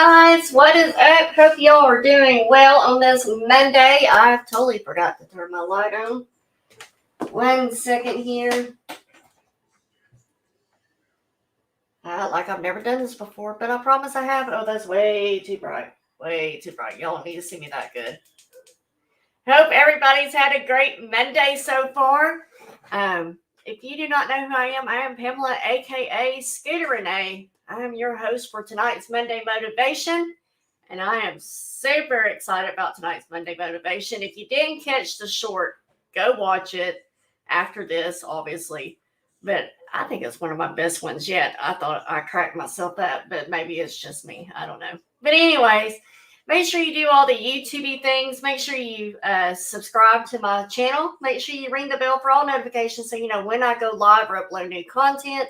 guys, what is up? Hope y'all are doing well on this Monday. I totally forgot to turn my light on. 1 second here. Like I've never done this before, but I promise I have. Oh, that's way too bright. Way too bright. Y'all don't need to see me that good. Hope everybody's had a great Monday so far. If you do not know who I am Pamela, aka Scooterrenee. I am your host for tonight's Monday Motivation, and I am super excited about tonight's Monday Motivation. If you didn't catch the short, go watch it after this, obviously. But I think it's one of my best ones yet. I thought I cracked myself up, but maybe it's just me. I don't know. But anyways, make sure you do all the YouTube things. Make sure you subscribe to my channel. Make sure you ring the bell for all notifications so you know when I go live or upload new content,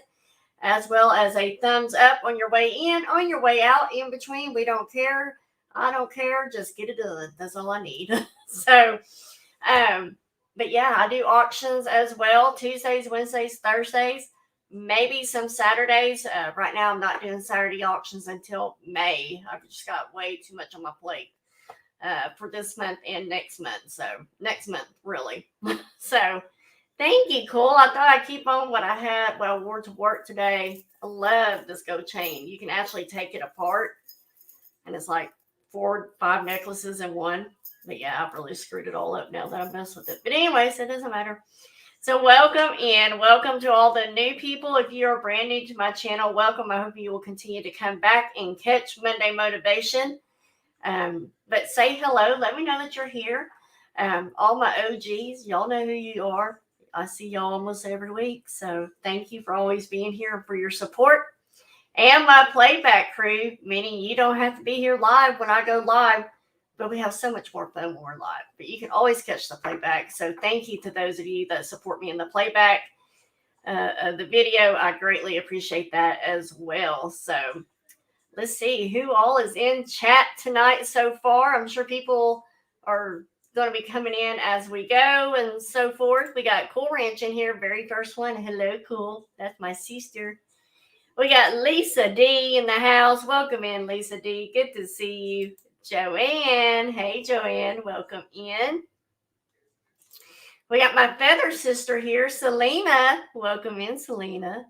as well as a thumbs up on your way in, on your way out, in between. We don't care. I don't care. Just get it done. That's all I need. But yeah, I do auctions as well. Tuesdays, Wednesdays, Thursdays, maybe some Saturdays. Right now, I'm not doing Saturday auctions until May. I've just got way too much on my plate for this month and next month. So next month, really. So thank you, Cole. I thought I'd keep on what I wore to work today. I love this gold chain. You can actually take it apart, and it's like 4, 5 necklaces in one. But yeah, I've really screwed it all up now that I mess with it. But anyways, it doesn't matter. So welcome in. Welcome to all the new people. If you are brand new to my channel, welcome. I hope you will continue to come back and catch Monday Motivation. But say hello. Let me know that you're here. All my OGs, y'all know who you are. I see y'all almost every week. So thank you for always being here and for your support. And my playback crew, meaning you don't have to be here live when I go live. But we have so much more fun when we're live. But you can always catch the playback. So thank you to those of you that support me in the playback of the video. I greatly appreciate that as well. So let's see who all is in chat tonight so far. I'm sure people are going to be coming in as we go and so forth. We got Cool Ranch in here. Very first one. Hello, Cool. That's my sister. We got Lisa D in the house. Welcome in, Lisa D. Good to see you. Joanne. Hey, Joanne. Welcome in. We got my feather sister here, Selena. Welcome in, Selena.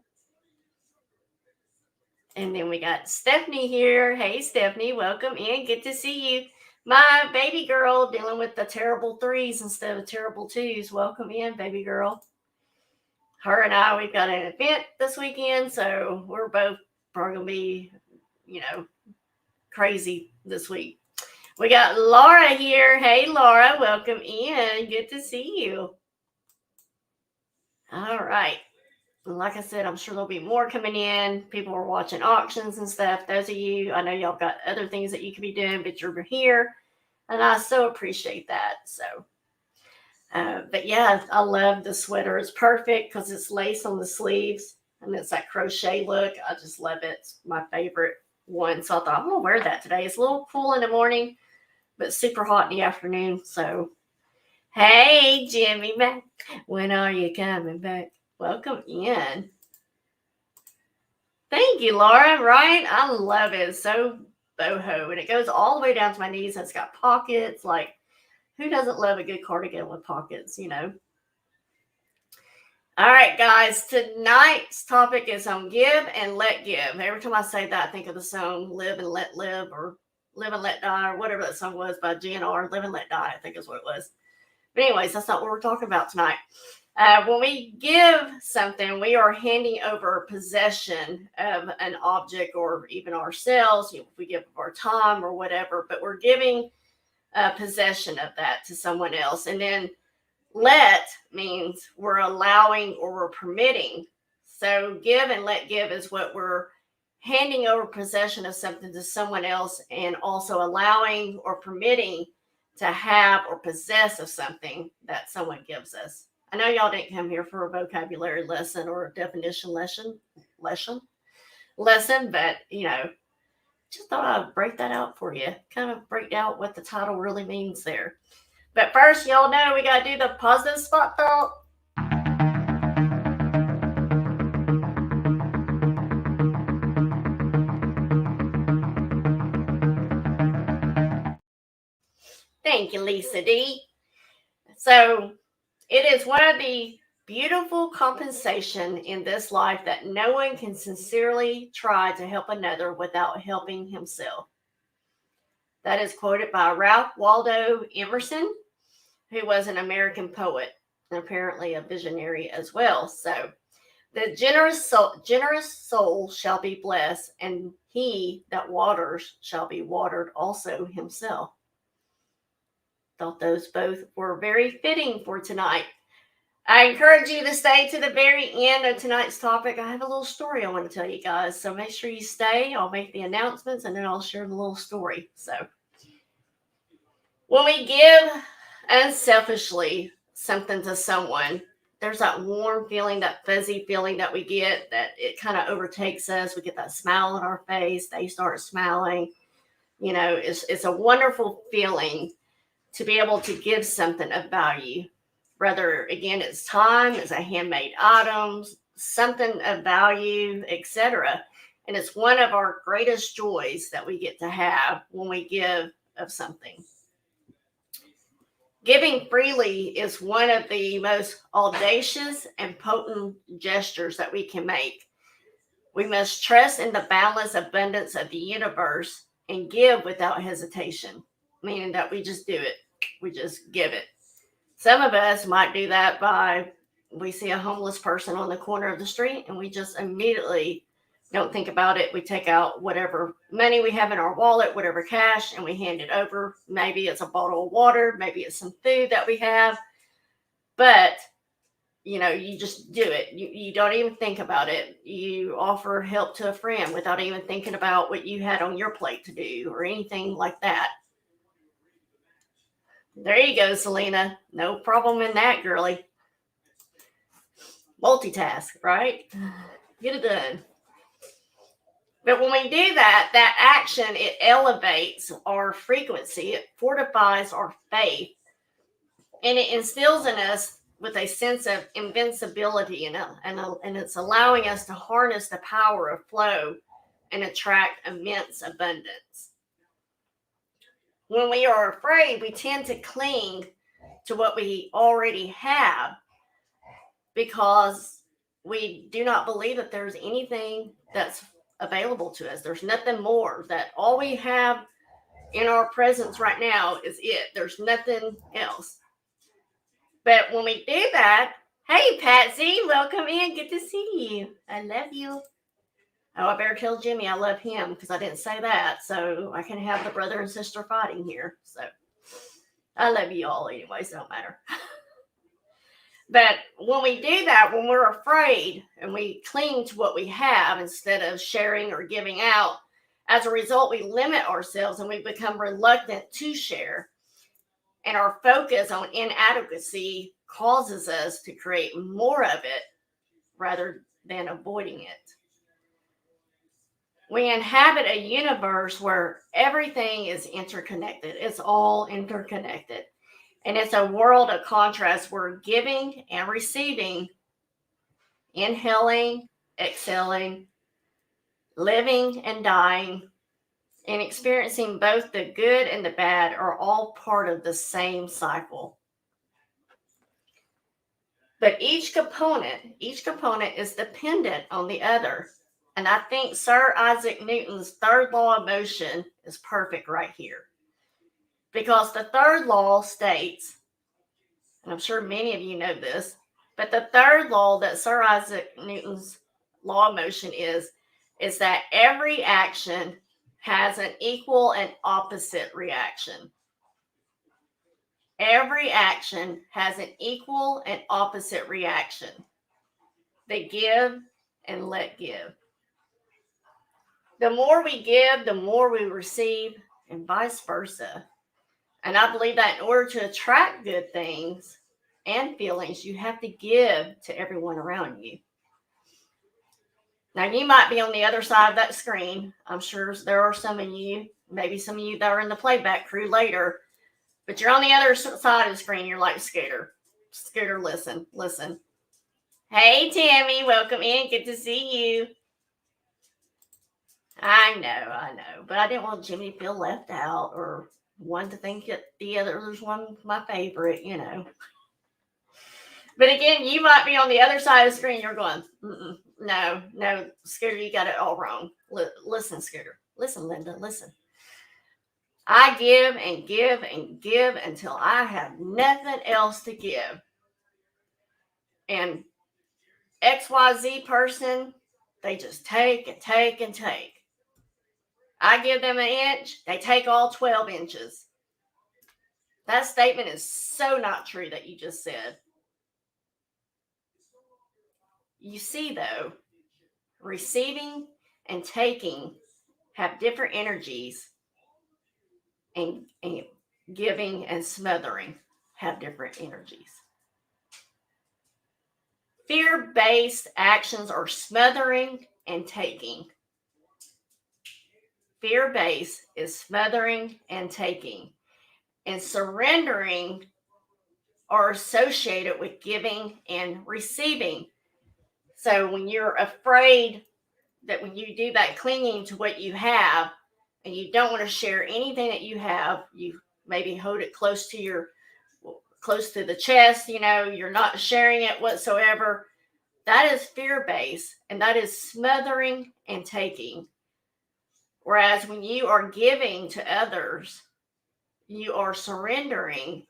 And then we got Stephanie here. Hey, Stephanie. Welcome in. Good to see you. My baby girl dealing with the terrible 3s instead of terrible 2s. Welcome in, baby girl. Her and I, we've got an event this weekend, so we're both probably going to be, crazy this week. We got Laura here. Hey, Laura. Welcome in. Good to see you. All right. Like I said, I'm sure there'll be more coming in. People are watching auctions and stuff. Those of you, I know y'all got other things that you could be doing, but you're here. And I so appreciate that. So, but yeah, I love the sweater. It's perfect because it's lace on the sleeves. And it's that crochet look. I just love it. It's my favorite one. So I thought I'm going to wear that today. It's a little cool in the morning, but super hot in the afternoon. So, hey, Jimmy Mac, when are you coming back? Welcome in. Thank you, Laura. Right? I love it. It's so boho. And it goes all the way down to my knees. And it's got pockets. Like, who doesn't love a good cardigan with pockets, All right, guys. Tonight's topic is on give and let give. Every time I say that, I think of the song Live and Let Live or Live and Let Die or whatever that song was by GNR. Live and Let Die, I think is what it was. But anyways, that's not what we're talking about tonight. When we give something, we are handing over possession of an object or even ourselves. If we give our time or whatever, but we're giving possession of that to someone else. And then let means we're allowing or we're permitting. So give and let give is what we're handing over possession of something to someone else and also allowing or permitting to have or possess of something that someone gives us. I know y'all didn't come here for a vocabulary lesson or a definition lesson, but just thought I'd break that out for you. Kind of break out what the title really means there. But first, y'all know we got to do the positive spot thought. Thank you, Lisa D. So it is one of the beautiful compensation in this life that no one can sincerely try to help another without helping himself. That is quoted by Ralph Waldo Emerson, who was an American poet and apparently a visionary as well. So the generous soul shall be blessed, and he that waters shall be watered also himself. Thought those both were very fitting for tonight. I encourage you to stay to the very end of tonight's topic. I have a little story I want to tell you guys, so make sure you stay. I'll make the announcements and then I'll share the little story. So, when we give unselfishly something to someone, there's that warm feeling, that fuzzy feeling that we get, that it kind of overtakes us. We get that smile on our face. They start smiling. You know, it's a wonderful feeling to be able to give something of value. Whether, again, it's time, it's a handmade items, something of value, etc. And it's one of our greatest joys that we get to have when we give of something. Giving freely is one of the most audacious and potent gestures that we can make. We must trust in the boundless abundance of the universe and give without hesitation, meaning that we just do it. We just give it. Some of us might do that by, we see a homeless person on the corner of the street and we just immediately don't think about it. We take out whatever money we have in our wallet, whatever cash, and we hand it over. Maybe it's a bottle of water, maybe it's some food that we have, but you just do it. You don't even think about it. You offer help to a friend without even thinking about what you had on your plate to do or anything like that. There you go, Selena. No problem in that, girly. Multitask, right? Get it done. But when we do that action, it elevates our frequency, it fortifies our faith, and it instills in us with a sense of invincibility, and it's allowing us to harness the power of flow and attract immense abundance. When we are afraid, we tend to cling to what we already have because we do not believe that there's anything that's available to us. There's nothing more, that all we have in our presence right now is it. There's nothing else. But when we do that, hey, Patsy, welcome in. Good to see you. I love you. Oh, I better tell Jimmy I love him because I didn't say that. So I can have the brother and sister fighting here. So I love you all anyway, so it don't matter. But when we do that, when we're afraid and we cling to what we have instead of sharing or giving out, as a result, we limit ourselves and we become reluctant to share. And our focus on inadequacy causes us to create more of it rather than avoiding it. We inhabit a universe where everything is interconnected. It's all interconnected. And it's a world of contrast where giving and receiving, inhaling, exhaling, living and dying, and experiencing both the good and the bad are all part of the same cycle. But each component is dependent on the other. And I think Sir Isaac Newton's third law of motion is perfect right here. Because the third law states, and I'm sure many of you know this, but the third law that Sir Isaac Newton's law of motion is that every action has an equal and opposite reaction. Every action has an equal and opposite reaction. They give and let give. The more we give, the more we receive, and vice versa. And I believe that in order to attract good things and feelings, you have to give to everyone around you. Now, you might be on the other side of that screen. I'm sure there are some of you, maybe some of you that are in the playback crew later, but you're on the other side of the screen. You're like, Scooter, listen. Hey, Tammy, welcome in. Good to see you. I know. But I didn't want Jimmy to feel left out or one to think that the other's one my favorite, you know. But again, you might be on the other side of the screen. You're going, no, Scooter, you got it all wrong. Listen, Scooter. Listen, Linda, listen. I give and give and give until I have nothing else to give. And XYZ person, they just take and take and take. I give them an inch, they take all 12 inches. That statement is so not true that you just said. You see, though, receiving and taking have different energies, and giving and smothering have different energies. Fear-based actions are smothering and taking. Fear-based is smothering and taking. And surrendering are associated with giving and receiving. So when you're afraid that when you do that clinging to what you have and you don't want to share anything that you have, you maybe hold it close to the chest, you know, you're not sharing it whatsoever. That is fear-based, and that is smothering and taking. Whereas when you are giving to others, you are surrendering,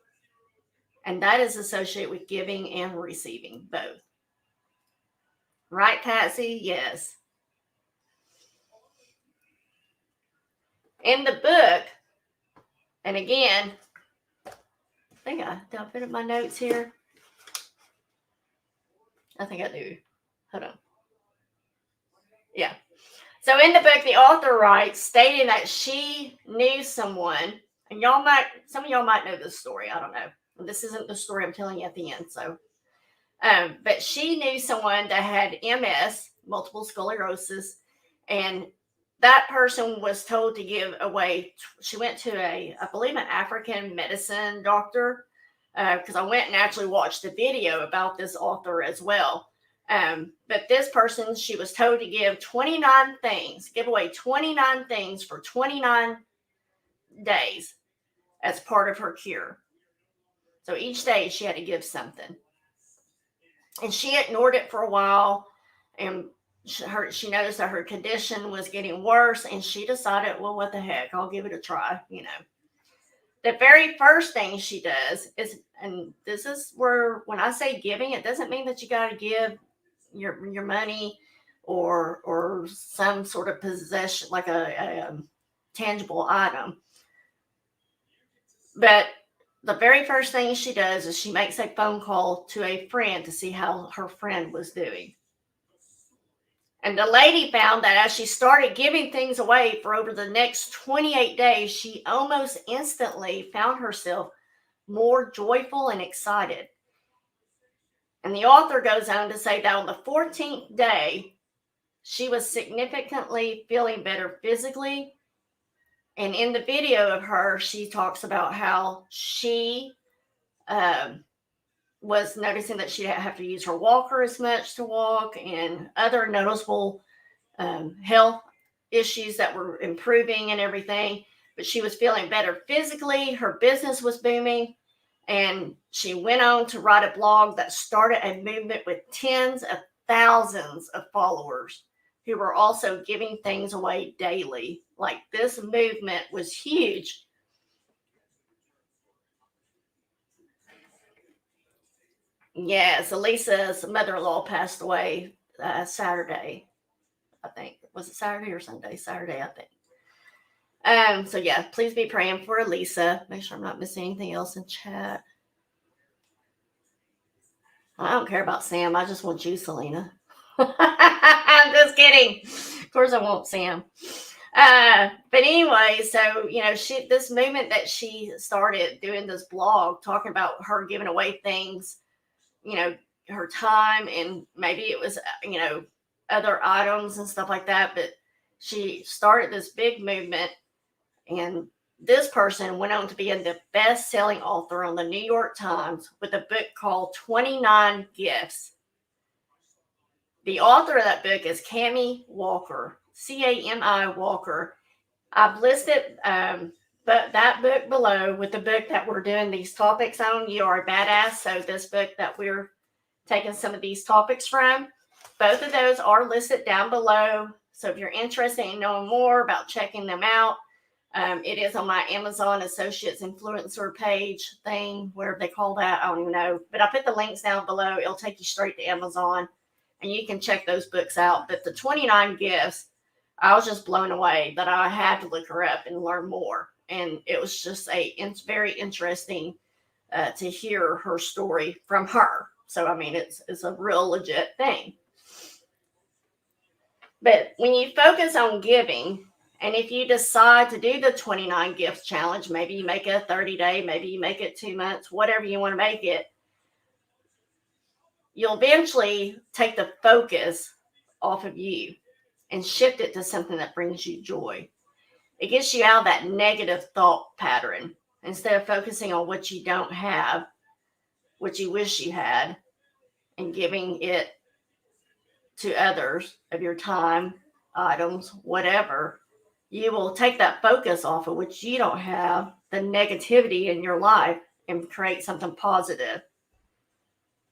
and that is associated with giving and receiving both. Right, Patsy? Yes. In the book, and again, did I put in my notes here? I think I do. Hold on. Yeah. So in the book, the author writes, stating that she knew someone, and some of y'all might know this story. I don't know. This isn't the story I'm telling you at the end. So, but she knew someone that had MS, multiple sclerosis, and that person was told to give away. She went to I believe, an African medicine doctor, because I went and actually watched a video about this author as well. But this person, she was told to give 29 things, give away 29 things for 29 days as part of her cure. So each day she had to give something. And she ignored it for a while, and she noticed that her condition was getting worse, and she decided, well, what the heck, I'll give it a try, you know. The very first thing she does is, and this is where, when I say giving, it doesn't mean that you got to give your money or some sort of possession, like a tangible item. But the very first thing she does is she makes a phone call to a friend to see how her friend was doing. And the lady found that as she started giving things away for over the next 28 days, she almost instantly found herself more joyful and excited. And the author goes on to say that on the 14th day, she was significantly feeling better physically. And in the video of her, she talks about how she was noticing that she didn't have to use her walker as much to walk, and other noticeable health issues that were improving and everything. But she was feeling better physically. Her business was booming. And she went on to write a blog that started a movement with tens of thousands of followers who were also giving things away daily. Like, this movement was huge. Yes, Elisa's mother-in-law passed away Saturday, I think. Was it Saturday or Sunday? Saturday, I think. So yeah, please be praying for Elisa. Make sure I'm not missing anything else in chat. I don't care about Sam. I just want you, Selena. I'm just kidding. Of course I want Sam. But anyway, so, you know, this movement that she started doing, this blog talking about her giving away things, you know, her time, and maybe it was, you know, other items and stuff like that. But she started this big movement, and this person went on to be the best-selling author on the New York Times with a book called 29 Gifts. The author of that book is Cami Walker, Cami Walker. I've listed But that book below with the book that we're doing these topics on, You Are a Badass. So this book that we're taking some of these topics from, both of those are listed down below. So if you're interested in knowing more about checking them out, it is on my Amazon Associates Influencer page thing, whatever they call that. I don't even know. But I put the links down below. It'll take you straight to Amazon, and you can check those books out. But the 29 gifts, I was just blown away that I had to look her up and learn more. And it was just it's very interesting to hear her story from her. So, I mean, it's a real legit thing. But when you focus on giving, and if you decide to do the 29 gifts challenge, maybe you make it a 30-day, maybe you make it 2 months, whatever you want to make it, you'll eventually take the focus off of you and shift it to something that brings you joy. It gets you out of that negative thought pattern. Instead of focusing on what you don't have, what you wish you had, and giving it to others of your time, items, whatever, you will take that focus off of what you don't have, the negativity in your life, and create something positive.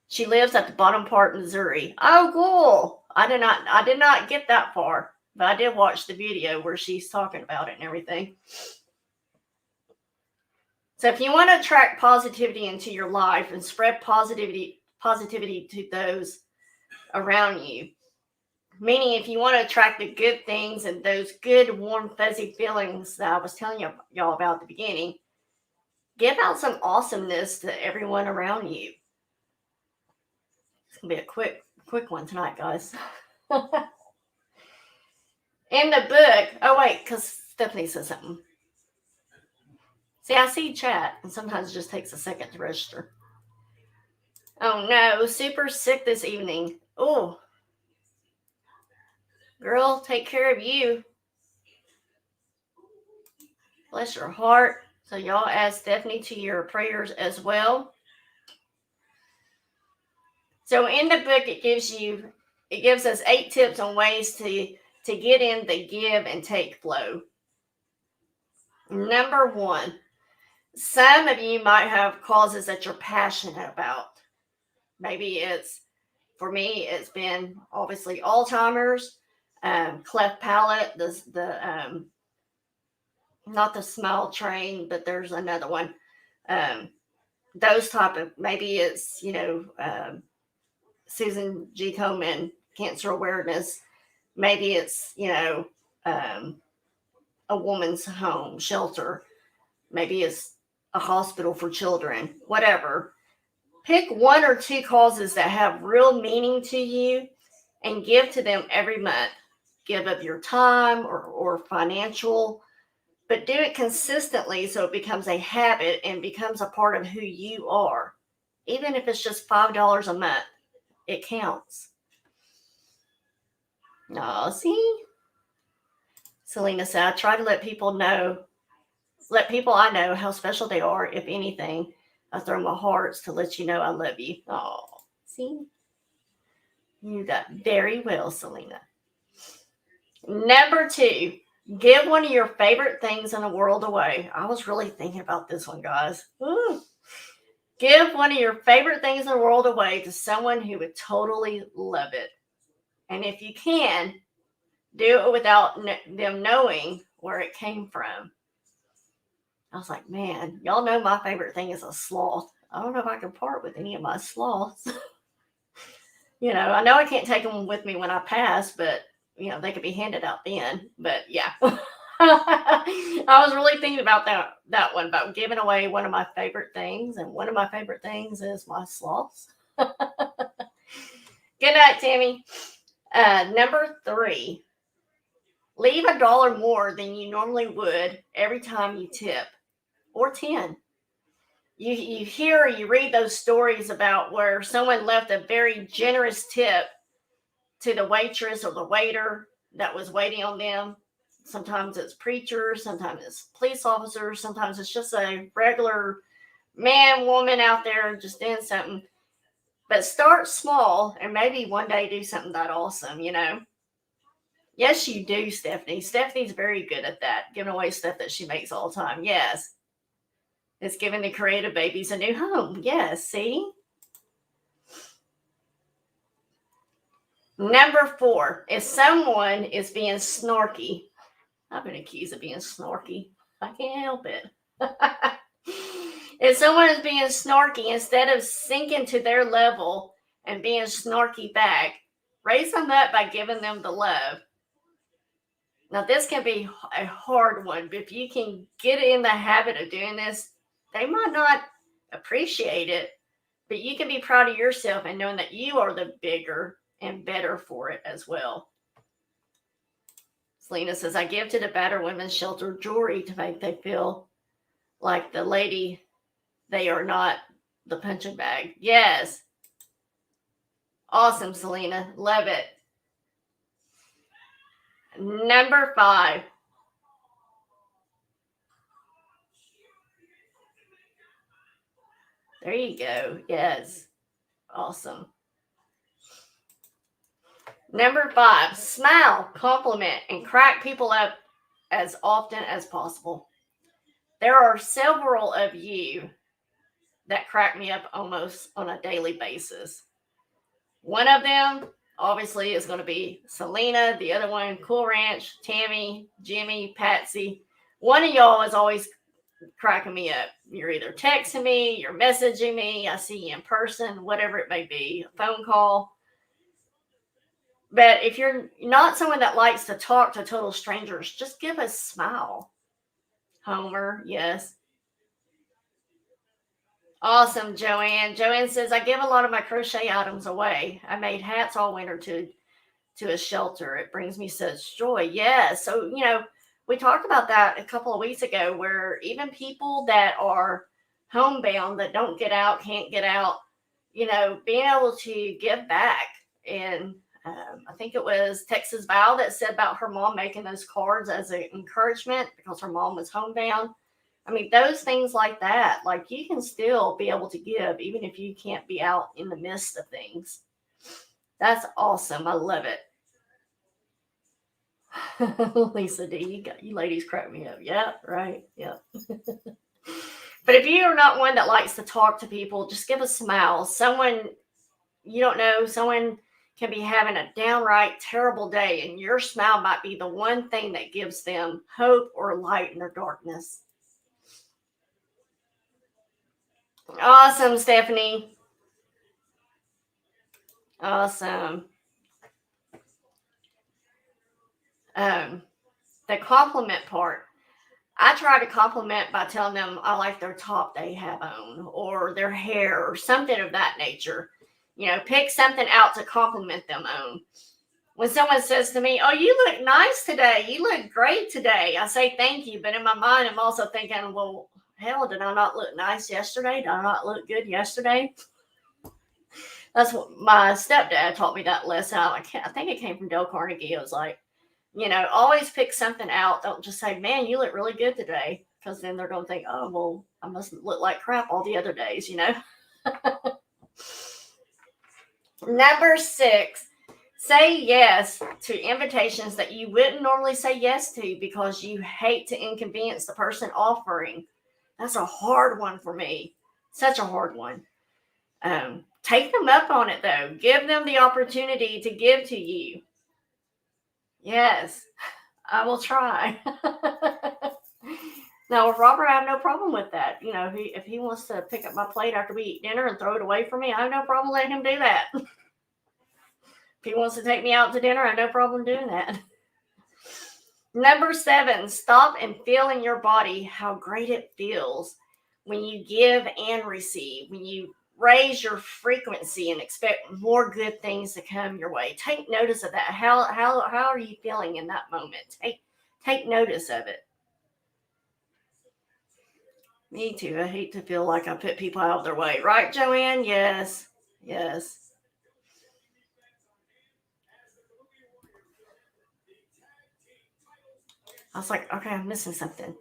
She lives at the bottom part in Missouri. Oh, cool. I did not get that far, but I did watch the video where she's talking about it and everything. So if you want to attract positivity into your life and spread positivity to those around you, meaning if you want to attract the good things and those good, warm, fuzzy feelings that I was telling y'all about at the beginning, give out some awesomeness to everyone around you. It's going to be a quick one tonight, guys. In the book, oh wait, because Stephanie said something. See, I see chat, and sometimes it just takes a second to register. Oh no, super sick this evening. Oh, girl, take care of you. Bless your heart. So y'all add Stephanie to your prayers as well. So in the book, it gives us 8 tips on ways to get in the give and take flow. Number 1, some of you might have causes that you're passionate about. Maybe for me, it's been obviously Alzheimer's, cleft palate, the not the smile train, but there's another one. Those type of, maybe it's, Susan G. Komen, cancer awareness. Maybe it's, a woman's home, shelter. Maybe it's a hospital for children, whatever. Pick 1 or 2 causes that have real meaning to you and give to them every month. Give of your time or financial, but do it consistently so it becomes a habit and becomes a part of who you are. Even if it's just $5 a month, it counts. Oh, see? Selena said, I try to let people I know how special they are. If anything, I throw my hearts to let you know I love you. Oh, see? You got very well, Selena. Number 2, give one of your favorite things in the world away. I was really thinking about this one, guys. Ooh. Give one of your favorite things in the world away to someone who would totally love it. And if you can, do it without them knowing where it came from. I was like, man, y'all know my favorite thing is a sloth. I don't know if I can part with any of my sloths. I know I can't take them with me when I pass, but, they could be handed out then. But, yeah. I was really thinking about that one, about giving away one of my favorite things. And one of my favorite things is my sloths. Good night, Tammy. Number 3, leave $1 more than you normally would every time you tip, or 10. You hear or you read those stories about where someone left a very generous tip to the waitress or the waiter that was waiting on them. Sometimes it's preachers, sometimes it's police officers, sometimes it's just a regular man, woman out there just doing something. But start small and maybe one day do something that awesome, Yes, you do, Stephanie. Stephanie's very good at that, giving away stuff that she makes all the time. Yes. It's giving the creative babies a new home. Yes, see? Number 4, if someone is being snarky, I've been accused of being snarky. I can't help it. If someone is being snarky, instead of sinking to their level and being snarky back, raise them up by giving them the love. Now, this can be a hard one, but if you can get in the habit of doing this, they might not appreciate it, but you can be proud of yourself and knowing that you are the bigger and better for it as well. Selena says, I give to the battered women's shelter jewelry to make them feel like the lady they are, not the punching bag. Yes. Awesome, Selena. Love it. Number 5. There you go. Yes. Awesome. Number 5, smile, compliment, and crack people up as often as possible. There are several of you that crack me up almost on a daily basis. One of them, obviously, is going to be Selena. The other one, Cool Ranch, Tammy, Jimmy, Patsy. One of y'all is always cracking me up. You're either texting me, you're messaging me, I see you in person, whatever it may be, a phone call. But if you're not someone that likes to talk to total strangers, just give a smile. Homer, yes. Awesome, Joanne. Joanne says, I give a lot of my crochet items away. I made hats all winter to a shelter. It brings me such joy. Yes. So, we talked about that a couple of weeks ago, where even people that are homebound, that don't get out, can't get out, being able to give back. And I think it was Texas Val that said about her mom making those cards as an encouragement because her mom was homebound. I mean, those things like that, like you can still be able to give even if you can't be out in the midst of things. That's awesome. I love it. Lisa D, you ladies crack me up. Yeah, right. Yeah. But if you are not one that likes to talk to people, just give a smile. Someone you don't know, someone can be having a downright terrible day, and your smile might be the one thing that gives them hope or light in their darkness. Awesome, Stephanie. Awesome. The compliment part. I try to compliment by telling them I like their top they have on or their hair or something of that nature. Pick something out to compliment them on. When someone says to me, oh, you look nice today, you look great today, I say thank you. But in my mind, I'm also thinking, well, hell, did I not look nice yesterday? Did I not look good yesterday? That's what my stepdad taught me that lesson. I think it came from Dale Carnegie. It was like, always pick something out. Don't just say, man, you look really good today. Because then they're going to think, oh, well, I must look like crap all the other days, Number 6, say yes to invitations that you wouldn't normally say yes to because you hate to inconvenience the person offering. That's a hard one for me. Such a hard one. Take them up on it, though. Give them the opportunity to give to you. Yes, I will try. Now, with Robert, I have no problem with that. If he wants to pick up my plate after we eat dinner and throw it away for me, I have no problem letting him do that. If he wants to take me out to dinner, I have no problem doing that. Number 7, stop and feel in your body how great it feels when you give and receive, when you raise your frequency and expect more good things to come your way. Take notice of that. How are you feeling in that moment? Take notice of it. Me too. I hate to feel like I put people out of their way. Right, Joanne? Yes. Yes. I was like, okay, I'm missing something.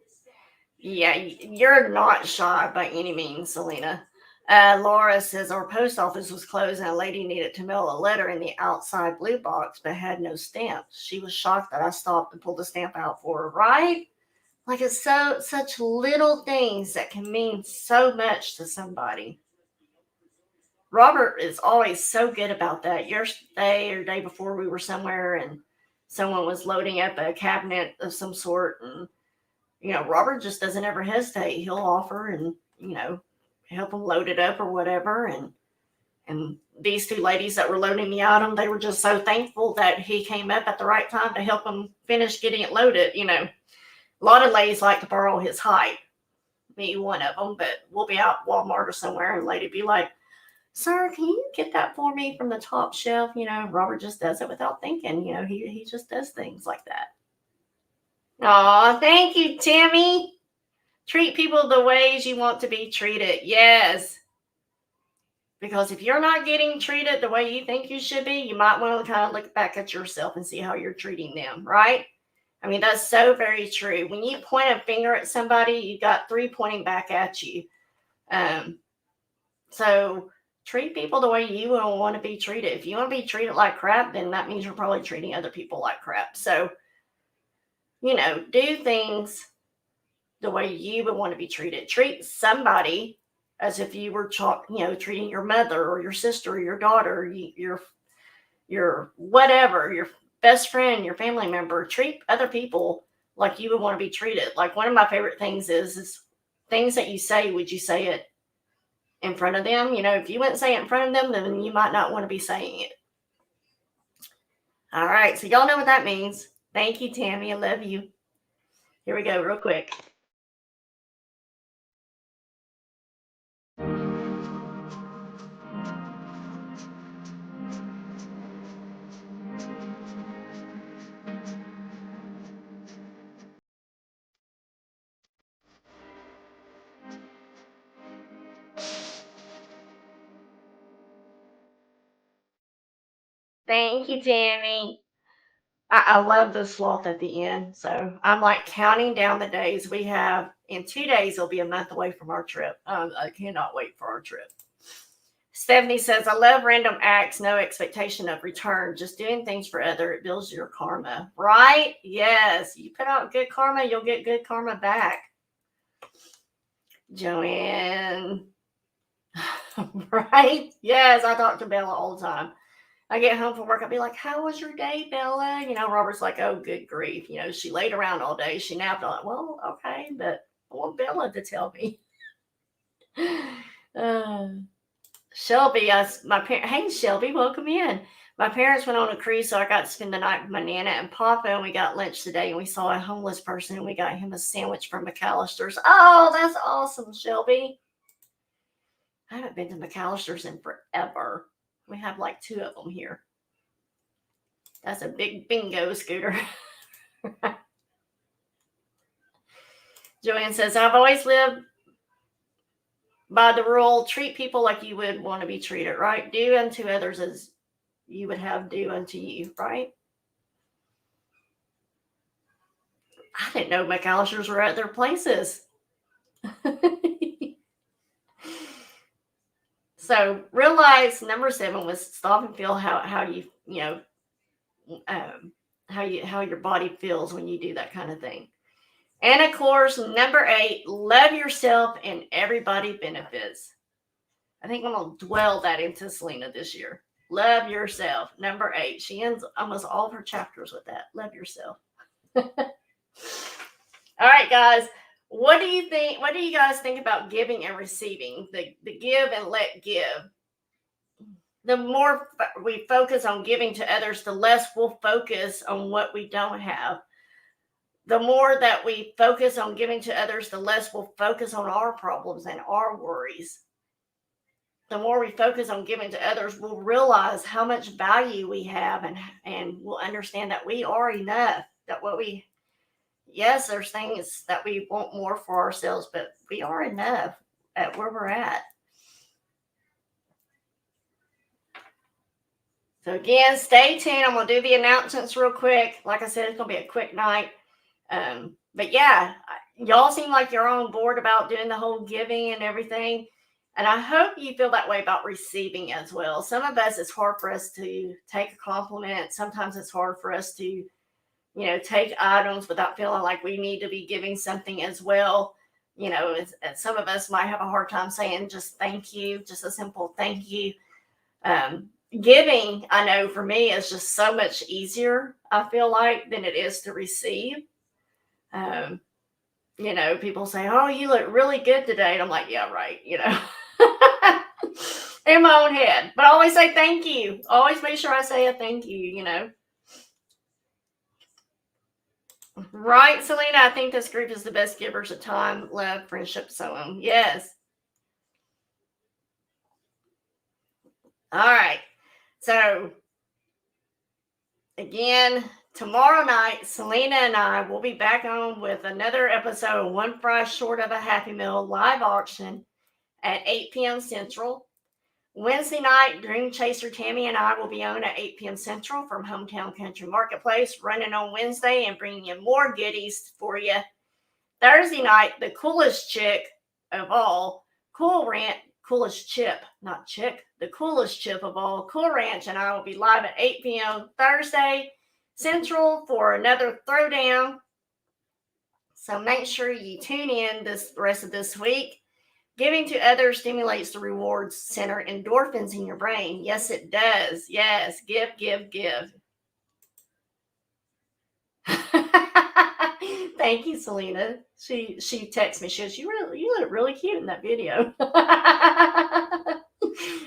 Yeah, you're not shy by any means, Selena. Laura says our post office was closed and a lady needed to mail a letter in the outside blue box but had no stamp. She was shocked that I stopped and pulled the stamp out for her, right? Like it's such little things that can mean so much to somebody. Robert is always so good about that. Yesterday or day before we were somewhere and someone was loading up a cabinet of some sort, and Robert just doesn't ever hesitate. He'll offer and help them load it up or whatever. And these two ladies that were loading the item, they were just so thankful that he came up at the right time to help them finish getting it loaded. A lot of ladies like to borrow his height. Me, one of them, but we'll be out Walmart or somewhere and lady be like, "Sir, can you get that for me from the top shelf?" Robert just does it without thinking. He just does things like that. Aw, thank you, Tammy. Treat people the ways you want to be treated. Yes. Because if you're not getting treated the way you think you should be, you might want to kind of look back at yourself and see how you're treating them, right? I mean, that's so very true. When you point a finger at somebody, you got three pointing back at you. So treat people the way you want to be treated. If you want to be treated like crap, then that means you're probably treating other people like crap. So, do things the way you would want to be treated. Treat somebody as if you were, treating your mother or your sister or your daughter, your whatever, your best friend, your family member. Treat other people like you would want to be treated. Like one of my favorite things is things that you say, would you say it in front of them? If you wouldn't say it in front of them, then you might not want to be saying it. All right, so y'all know what that means. Thank you, Tammy. I love you. Here we go, real quick. Thank you, Tammy. I love the sloth at the end. So I'm like counting down the days we have. In 2 days, it'll be a month away from our trip. I cannot wait for our trip. Stephanie says, I love random acts, no expectation of return. Just doing things for other. It builds your karma. Right? Yes. You put out good karma, you'll get good karma back. Joanne. Right? Yes, I talk to Bella all the time. I get home from work, I'll be like, how was your day, Bella? Robert's like, oh, good grief. She laid around all day. She napped. I'm like, well, okay, but I want Bella to tell me. Shelby, hey, Shelby, welcome in. My parents went on a cruise, so I got to spend the night with my Nana and Papa, and we got lunch today, and we saw a homeless person, and we got him a sandwich from McAllister's. Oh, that's awesome, Shelby. I haven't been to McAllister's in forever. We have like 2 of them here. That's a big bingo, Scooter. Joanne says, I've always lived by the rule, treat people like you would want to be treated, right? Do unto others as you would have do unto you, right? I didn't know McAllister's were at their places. So realize number 7 was stop and feel how your body feels when you do that kind of thing. And of course, number 8, love yourself and everybody benefits. I think I'm going to dwell that into Selena this year. Love yourself. Number 8. She ends almost all of her chapters with that. Love yourself. All right, guys. What do you think? What do you guys think about giving and receiving? The give and let give. The more we focus on giving to others, the less we'll focus on what we don't have. The more that we focus on giving to others, the less we'll focus on our problems and our worries. The more we focus on giving to others, we'll realize how much value we have, and we'll understand that we are enough. Yes, there's things that we want more for ourselves, but we are enough at where we're at. So again, stay tuned. I'm going to do the announcements real quick. Like I said, it's going to be a quick night. But yeah, y'all seem like you're on board about doing the whole giving and everything. And I hope you feel that way about receiving as well. Some of us, it's hard for us to take a compliment. Sometimes it's hard for us to, take items without feeling like we need to be giving something as well. Some of us might have a hard time saying just thank you, just a simple thank you. Giving, I know for me, is just so much easier, I feel like, than it is to receive. People say, oh, you look really good today. And I'm like, yeah, right, in my own head. But I always say thank you. Always make sure I say a thank you, Right, Selena? I think this group is the best givers of time, love, friendship, so on. Yes. All right. So, again, tomorrow night, Selena and I will be back on with another episode of One Fry Short of a Happy Meal live auction at 8 p.m. Central. Wednesday night, Dream Chaser Tammy and I will be on at 8 p.m. Central from Hometown Country Marketplace, running on Wednesday and bringing in more goodies for you. Thursday night, the coolest chick of all, coolest chip, not chick, the coolest chip of all, Cool Ranch, and I will be live at 8 p.m. Thursday Central for another throwdown. So make sure you tune in the rest of this week. Giving to others stimulates the rewards center endorphins in your brain. Yes, it does. Yes, give. Thank you, Selena. She texts me. She goes, you look really cute in that video.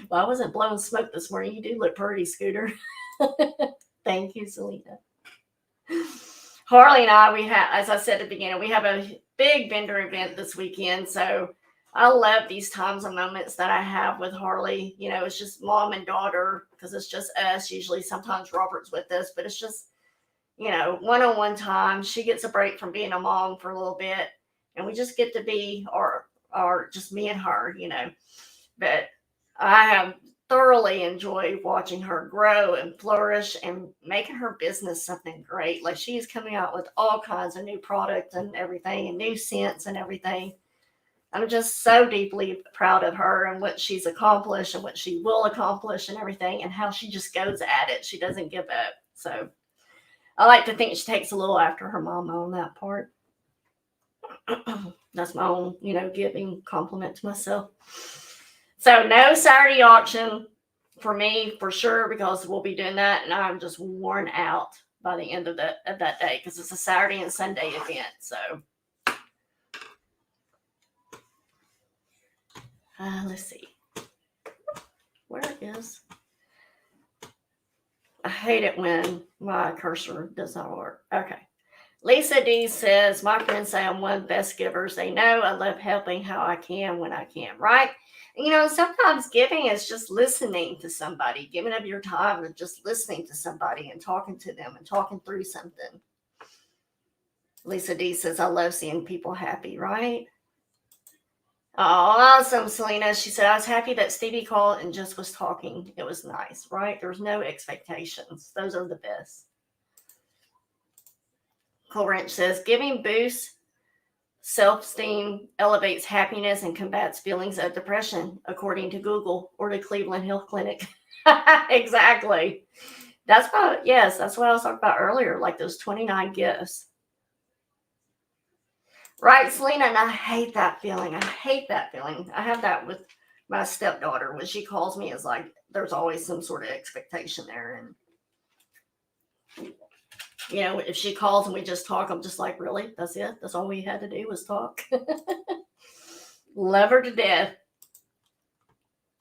Well, I wasn't blowing smoke this morning. You do look pretty, Scooter. Thank you, Selena. Harley and I, we have, as I said at the beginning, we have a big vendor event this weekend. So I love these times and moments that I have with Harley. It's just mom and daughter because it's just us. Usually, sometimes Robert's with us, but it's just, one-on-one time. She gets a break from being a mom for a little bit, and we just get to be, or just me and her, But I have thoroughly enjoyed watching her grow and flourish and making her business something great. Like, she's coming out with all kinds of new products and everything, and new scents and everything. I'm just so deeply proud of her and what she's accomplished and what she will accomplish and everything, and how she just goes at it. She doesn't give up. So I like to think she takes a little after her mama on that part. That's my own, giving compliment to myself. So no Saturday auction for me, for sure, because we'll be doing that, and I'm just worn out by the end of that day because it's a Saturday and Sunday event. So let's see. Where is? I hate it when my cursor does not work. Okay. Lisa D says, my friends say I'm one of the best givers they know. I love helping how I can when I can, right? Sometimes giving is just listening to somebody, giving up your time and just listening to somebody and talking to them and talking through something. Lisa D says, I love seeing people happy, right? Oh, awesome, Selena. She said, I was happy that Stevie called and just was talking. It was nice, right? There's no expectations. Those are the best. Cool Ranch says, giving boosts self-esteem, elevates happiness, and combats feelings of depression, according to Google or the Cleveland Health Clinic. Exactly. That's what I was talking about earlier, like those 29 gifts. Right, Selena, and I hate that feeling. I have that with my stepdaughter. When she calls me, it's like there's always some sort of expectation there. And, if she calls and we just talk, I'm just like, really? That's it? That's all we had to do was talk? Love her to death.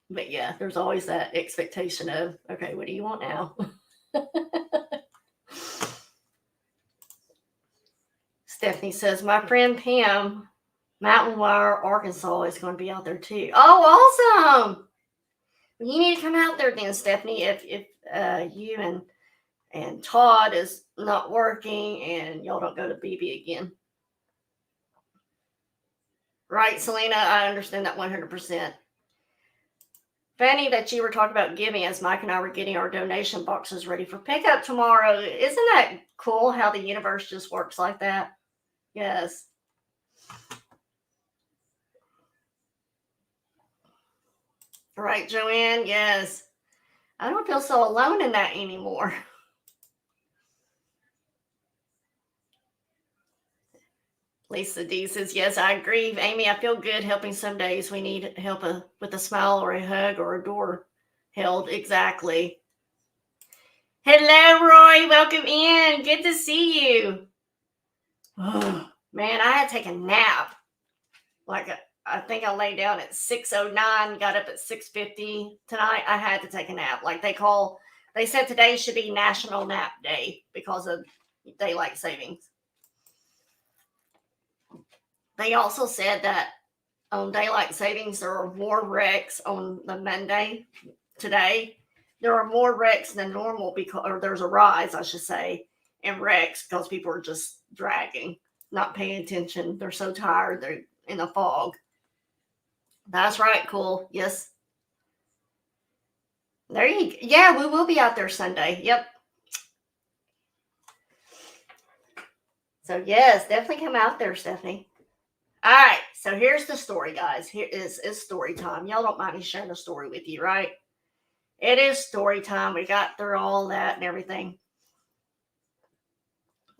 But yeah, there's always that expectation of, okay, what do you want now? Stephanie says, my friend Pam, Mountain Wire, Arkansas, is going to be out there too. Oh, awesome. You need to come out there then, Stephanie, if you and Todd is not working and y'all don't go to BB again. Right, Selena? I understand that 100%. Fanny, that you were talking about giving as Mike and I were getting our donation boxes ready for pickup tomorrow. Isn't that cool how the universe just works like that? Yes. Right, Joanne? Yes. I don't feel so alone in that anymore. Lisa D says, yes, I agree. Amy, I feel good helping some days. We need help with a smile or a hug or a door held. Exactly. Hello, Roy. Welcome in. Good to see you. Oh, man, I had to take a nap. I think I lay down at 6:09, got up at 6:50 tonight. I had to take a nap. They said today should be National Nap Day because of daylight savings. They also said that on daylight savings, there are more wrecks on the Monday today. There are more wrecks than normal or there's a rise, I should say, in wrecks because people are just dragging, not paying attention. They're so tired. They're in the fog. That's right. Cool. Yes. There you go. Yeah, we will be out there Sunday. Yep. So yes, definitely come out there, Stephanie. All right, so here's the story, guys. Here is story time. Y'all don't mind me sharing a story with you, right? It is story time. We got through all that and everything.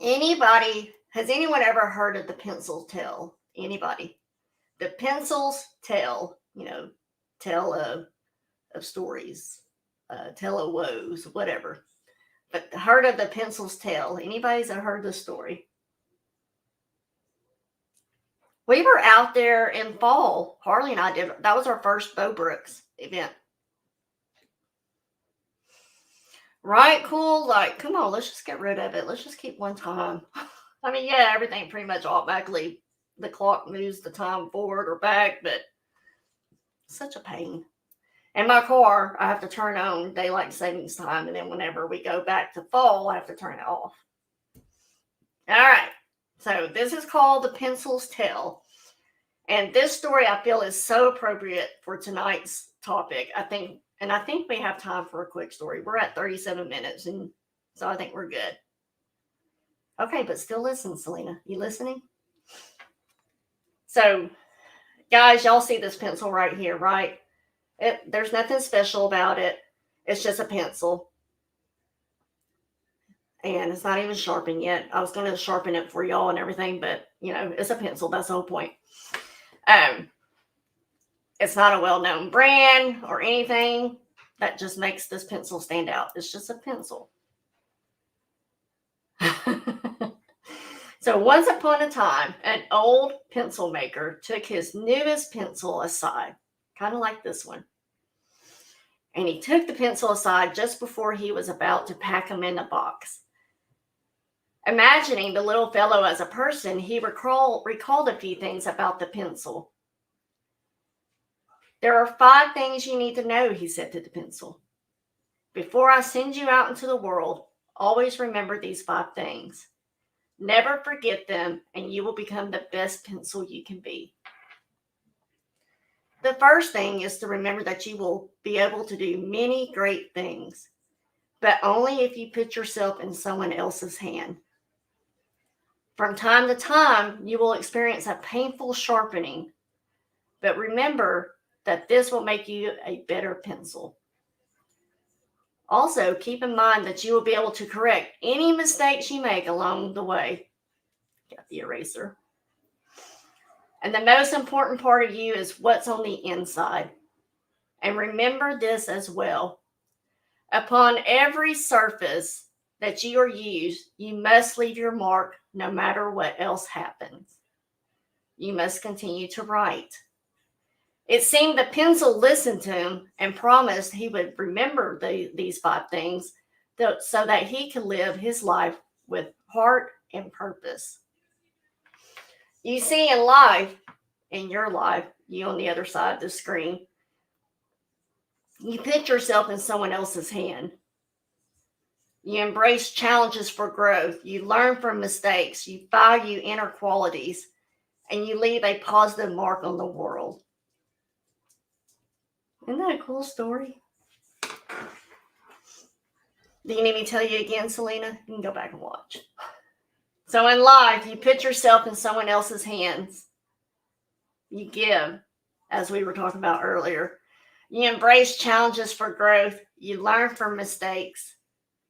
Has anyone ever heard of the pencil tale? Anybody? The pencil's tale, tell of stories, tell of woes, whatever. But heard of the pencil's tale? Anybody's heard the story? We were out there in fall. Harley and I did. That was our first Bow Brooks event. Right, cool. Like, come on, let's just get rid of it. Let's just keep one time. I mean, yeah, everything pretty much automatically, the clock moves the time forward or back, but such a pain. In my car, I have to turn on daylight savings time, and then whenever we go back to fall, I have to turn it off. All right. So this is called The Pencil's Tale. And this story I feel is so appropriate for tonight's topic. I think we have time for a quick story. We're at 37 minutes, and so I think we're good. Okay, but still listen, Selena. You listening? So, guys, y'all see this pencil right here, right? There's nothing special about it. It's just a pencil. And it's not even sharpened yet. I was going to sharpen it for y'all and everything, but, it's a pencil. That's the whole point. It's not a well-known brand or anything. That just makes this pencil stand out. It's just a pencil. So once upon a time, an old pencil maker took his newest pencil aside, kind of like this one. And he took the pencil aside just before he was about to pack him in a box. Imagining the little fellow as a person, he recalled a few things about the pencil. There are 5 things you need to know, he said to the pencil. Before I send you out into the world, always remember these 5 things. Never forget them, and you will become the best pencil you can be. The first thing is to remember that you will be able to do many great things, but only if you put yourself in someone else's hand. From time to time, you will experience a painful sharpening, but remember that this will make you a better pencil. Also, keep in mind that you will be able to correct any mistakes you make along the way. Got the eraser. And the most important part of you is what's on the inside. And remember this as well. Upon every surface that you are used, you must leave your mark no matter what else happens. You must continue to write. It seemed the pencil listened to him and promised he would remember these 5 things so that he could live his life with heart and purpose. You see, in your life, you on the other side of the screen, you put yourself in someone else's hand. You embrace challenges for growth. You learn from mistakes. You value inner qualities, and you leave a positive mark on the world. Isn't that a cool story? Do you need me to tell you again, Selena? You can go back and watch. So in life, you put yourself in someone else's hands. You give, as we were talking about earlier. You embrace challenges for growth. You learn from mistakes.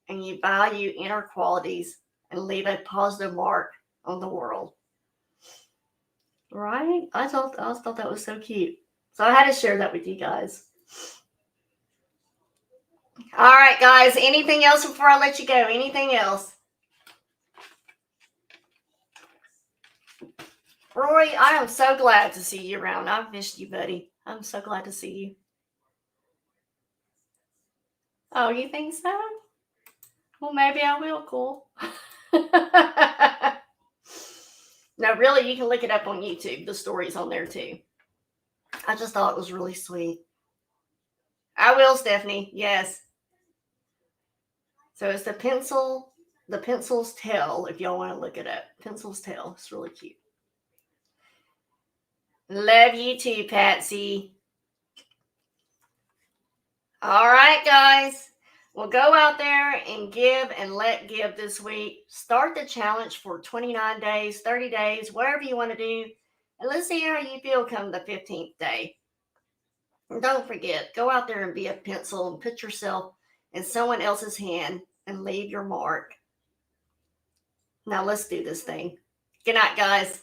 And you value inner qualities and leave a positive mark on the world. Right? I thought that was so cute. So I had to share that with you guys. All right, guys. Anything else before I let you go? Anything else? Rory, I am so glad to see you around. I've missed you, buddy. I'm so glad to see you. Oh, you think so? Well, maybe I will. Cool. No, really, you can look it up on YouTube. The story's on there too. I just thought it was really sweet. I will, Stephanie. Yes. So it's the pencil's tail, if y'all want to look it up. Pencil's tail. It's really cute. Love you too, Patsy. All right, guys. Well, go out there and give and let give this week. Start the challenge for 29 days, 30 days, whatever you want to do. And let's see how you feel come the 15th day. And don't forget, go out there and be a pencil and put yourself in someone else's hand and leave your mark. Now let's do this thing. Good night, guys.